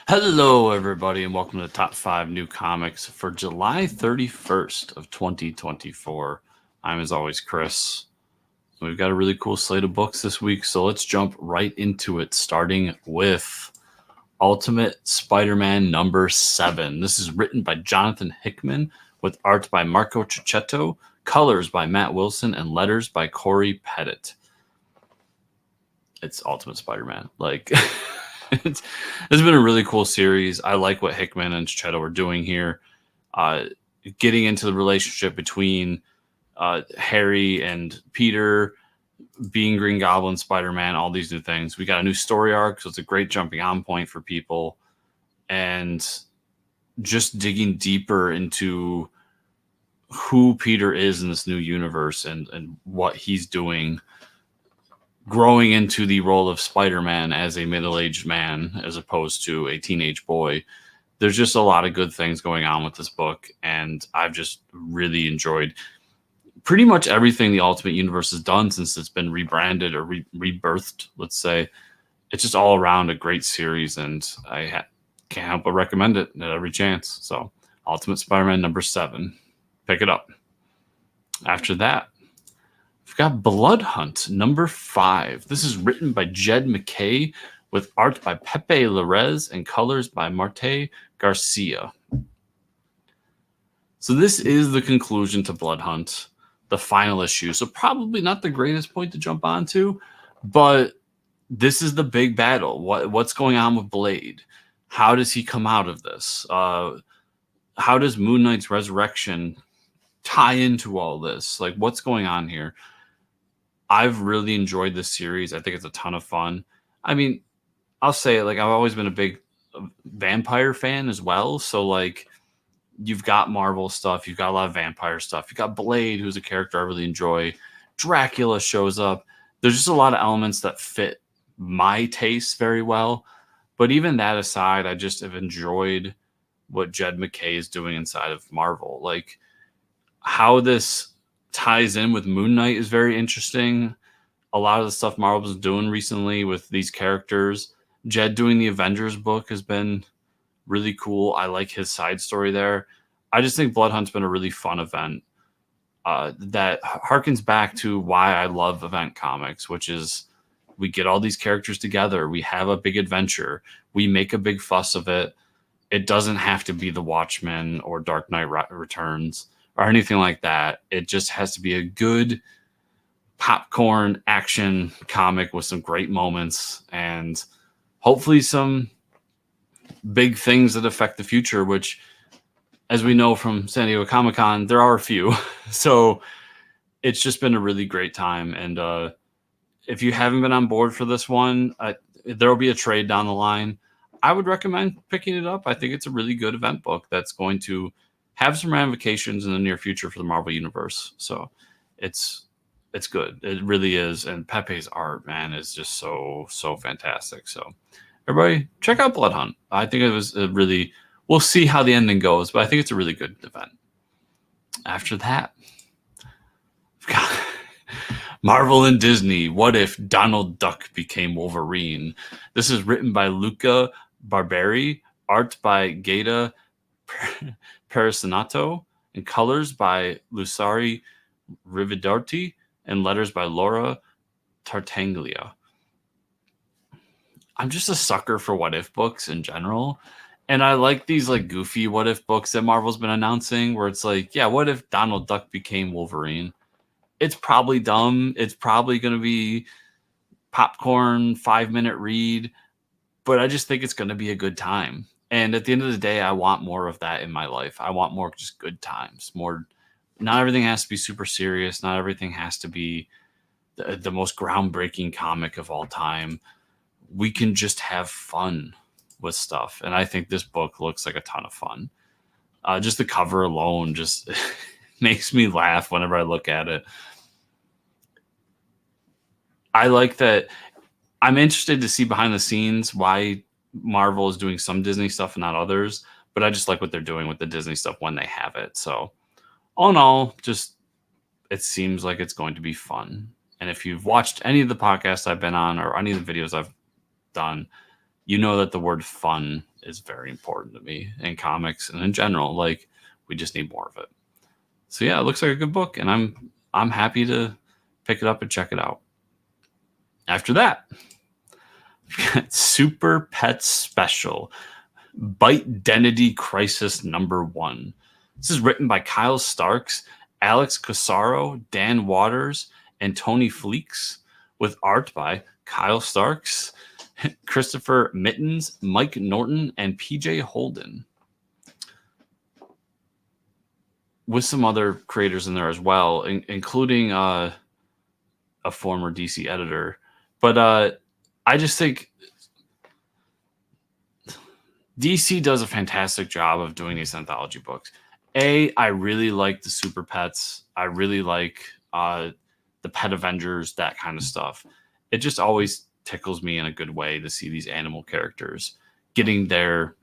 Hello, everybody, and welcome to the top 5 new comics for July 31st of 2024. I'm, as always, Chris. We've got a really cool slate of books this week, so let's jump right into it, starting with Ultimate Spider-Man number 7. This is written by Jonathan Hickman, with art by Marco Checchetto, colors by Matt Wilson, and letters by Corey Pettit. It's Ultimate Spider-Man. It's been a really cool series. I like what Hickman and Checchetto are doing here. Getting into the relationship between Harry and Peter, being Green Goblin, Spider-Man, all these new things. We got a new story arc, so it's a great jumping on point for people. And just digging deeper into who Peter is in this new universe and what he's doing, growing into the role of Spider-Man as a middle-aged man as opposed to a teenage boy. There's just a lot of good things going on with this book, and I've just really enjoyed pretty much everything the Ultimate Universe has done since it's been rebranded or rebirthed, let's say. It's just all around a great series, and I can't help but recommend it at every chance. So, Ultimate Spider-Man number 7. Pick it up. After that, we've got Blood Hunt number 5. This is written by Jed MacKay, with art by Pepe Larraz and colors by Marte Garcia. So this is the conclusion to Blood Hunt, the final issue. So probably not the greatest point to jump onto, but this is the big battle. What's going on with Blade? How does he come out of this? How does Moon Knight's resurrection tie into all this? Like, what's going on here? I've really enjoyed this series. I think it's a ton of fun. I mean, I'll say it, like, I've always been a big vampire fan as well. So, like, you've got Marvel stuff. You've got a lot of vampire stuff. You've got Blade, who's a character I really enjoy. Dracula shows up. There's just a lot of elements that fit my taste very well. But even that aside, I just have enjoyed what Jed MacKay is doing inside of Marvel. Like, how this ties in with Moon Knight is very interesting. A lot of the stuff Marvel's doing recently with these characters, Jed doing the Avengers book has been really cool. I like his side story there. I just think Blood Hunt's been a really fun event that harkens back to why I love event comics, which is we get all these characters together. We have a big adventure. We make a big fuss of it. It doesn't have to be The Watchmen or Dark Knight Returns or anything like that. It just has to be a good popcorn action comic with some great moments and hopefully some big things that affect the future, which, as we know from San Diego Comic-Con, there are a few. So it's just been a really great time. And if you haven't been on board for this one, there will be a trade down the line. I would recommend picking it up. I think it's a really good event book that's going to have some ramifications in the near future for the Marvel Universe. So it's good. It really is. And Pepe's art, man, is just so fantastic. So everybody, check out Blood Hunt. I think it was a really, we'll see how the ending goes, but I think it's a really good event. After that, we've got Marvel and Disney. What if Donald Duck became Wolverine? This is written by Luca Barbieri, art by Giada Perissinotto, and colors by Lusari Rividarti, and letters by Laura Tartaglia. I'm just a sucker for what if books in general. And I like these like goofy what if books that Marvel's been announcing where it's like, yeah, what if Donald Duck became Wolverine? It's probably dumb. It's probably going to be popcorn, 5-minute read, but I just think it's going to be a good time. And at the end of the day, I want more of that in my life. I want more just good times. More, not everything has to be super serious. Not everything has to be the most groundbreaking comic of all time. We can just have fun with stuff. And I think this book looks like a ton of fun. Just the cover alone just makes me laugh whenever I look at it. I like that. I'm interested to see behind the scenes why Marvel is doing some Disney stuff and not others, but I just like what they're doing with the Disney stuff when they have it. So all in all, just it seems like it's going to be fun. And if you've watched any of the podcasts I've been on or any of the videos I've done, you know that the word fun is very important to me in comics and in general. Like, we just need more of it. So yeah, it looks like a good book, and I'm happy to pick it up and check it out. After that, we've got Super Pets Special, Bitedentity Crisis #1. This is written by Kyle Starks, Alex Quasarano, Dan Waters, and Tony Fleecs, with art by Kyle Starks, Christopher Mittens, Mike Norton, and PJ Holden, with some other creators in there as well, including a former DC editor. But I just think DC does a fantastic job of doing these anthology books. I really like the Super Pets. I really like the Pet Avengers, that kind of stuff. It just always tickles me in a good way to see these animal characters getting their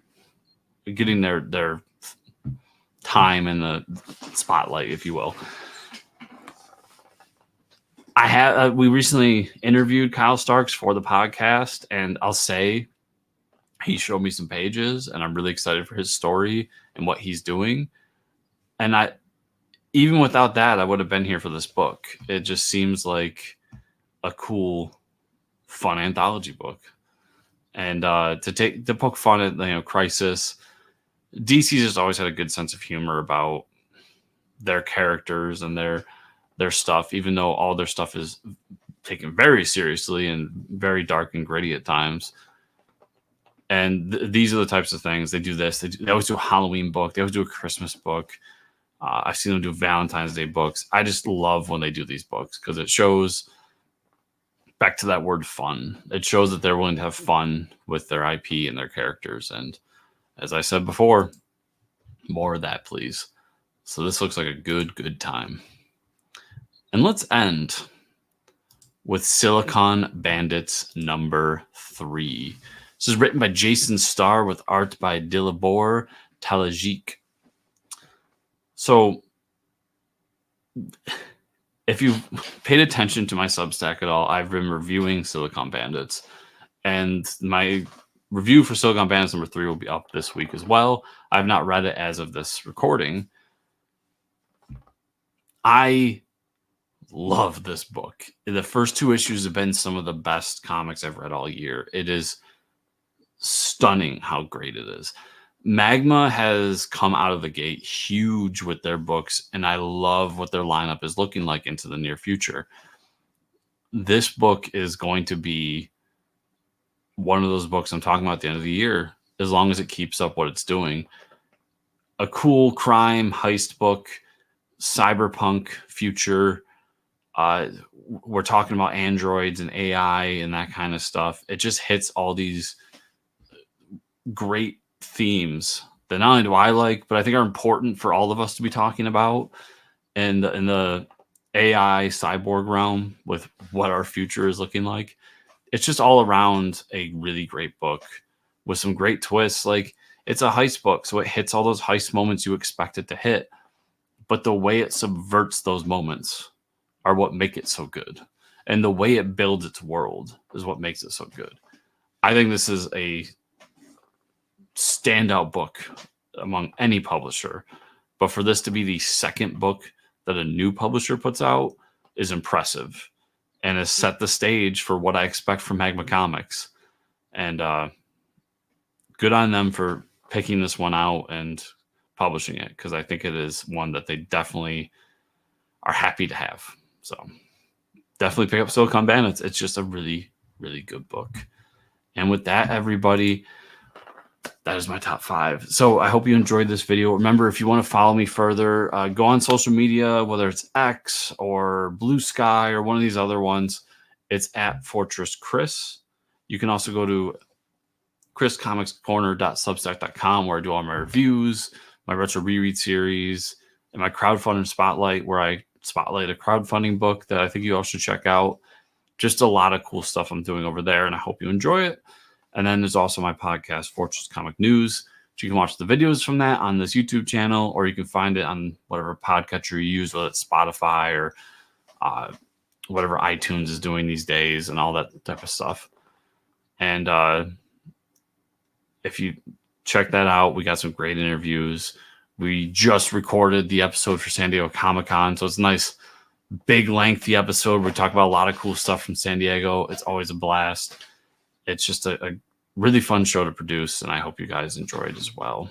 time in the spotlight, if you will. We recently interviewed Kyle Starks for the podcast, and I'll say he showed me some pages, and I'm really excited for his story and what he's doing. And even without that, I would have been here for this book. It just seems like a cool, fun anthology book. And to poke fun at Crisis, DC's just always had a good sense of humor about their characters and their stuff, even though all their stuff is taken very seriously and very dark and gritty at times. And these are the types of things they do. They always do a Halloween book. They always do a Christmas book. I've seen them do Valentine's Day books. I just love when they do these books because it shows, back to that word, fun. It shows that they're willing to have fun with their IP and their characters. And as I said before, more of that, please. So this looks like a good time. And let's end with Silicon Bandits #3. This is written by Jason Starr with art by Dalibor Talajic. So if you've paid attention to my Substack at all, I've been reviewing Silicon Bandits. And my review for Silicon Bandits #3 will be up this week as well. I've not read it as of this recording. I love this book. The first 2 issues have been some of the best comics I've read all year. It is stunning how great it is. Magma has come out of the gate huge with their books, and I love what their lineup is looking like into the near future. This book is going to be one of those books I'm talking about at the end of the year, as long as it keeps up what it's doing. A cool crime heist book, cyberpunk future. We're talking about androids and AI and that kind of stuff. It just hits all these great themes that not only do I like, but I think are important for all of us to be talking about in the AI cyborg realm with what our future is looking like. It's just all around a really great book with some great twists. Like, it's a heist book, so it hits all those heist moments you expect it to hit, but the way it subverts those moments are what make it so good. And the way it builds its world is what makes it so good. I think this is a standout book among any publisher, but for this to be the second book that a new publisher puts out is impressive and has set the stage for what I expect from Magma Comics. And good on them for picking this one out and publishing it, because I think it is one that they definitely are happy to have. So definitely pick up Silicon Bandits. It's just a really, really good book. And with that, everybody, that is my top 5. So I hope you enjoyed this video. Remember, if you want to follow me further, go on social media, whether it's X or Blue Sky or one of these other ones. It's at Fortress Chris. You can also go to chriscomicscorner.substack.com, where I do all my reviews, my retro reread series, and my crowdfunding spotlight, where I spotlight a crowdfunding book that I think you all should check out. Just a lot of cool stuff I'm doing over there, and I hope you enjoy it. And then there's also my podcast, Fortress Comic News. You can watch the videos from that on this YouTube channel, or you can find it on whatever podcatcher you use, whether it's Spotify or whatever iTunes is doing these days and all that type of stuff. And if you check that out. We got some great interviews. We just recorded the episode for San Diego Comic-Con, so it's a nice, big, lengthy episode. We talk about a lot of cool stuff from San Diego. It's always a blast. It's just a really fun show to produce, and I hope you guys enjoy it as well.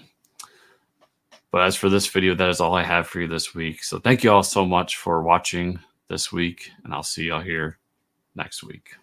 But as for this video, that is all I have for you this week. So thank you all so much for watching this week, and I'll see y'all here next week.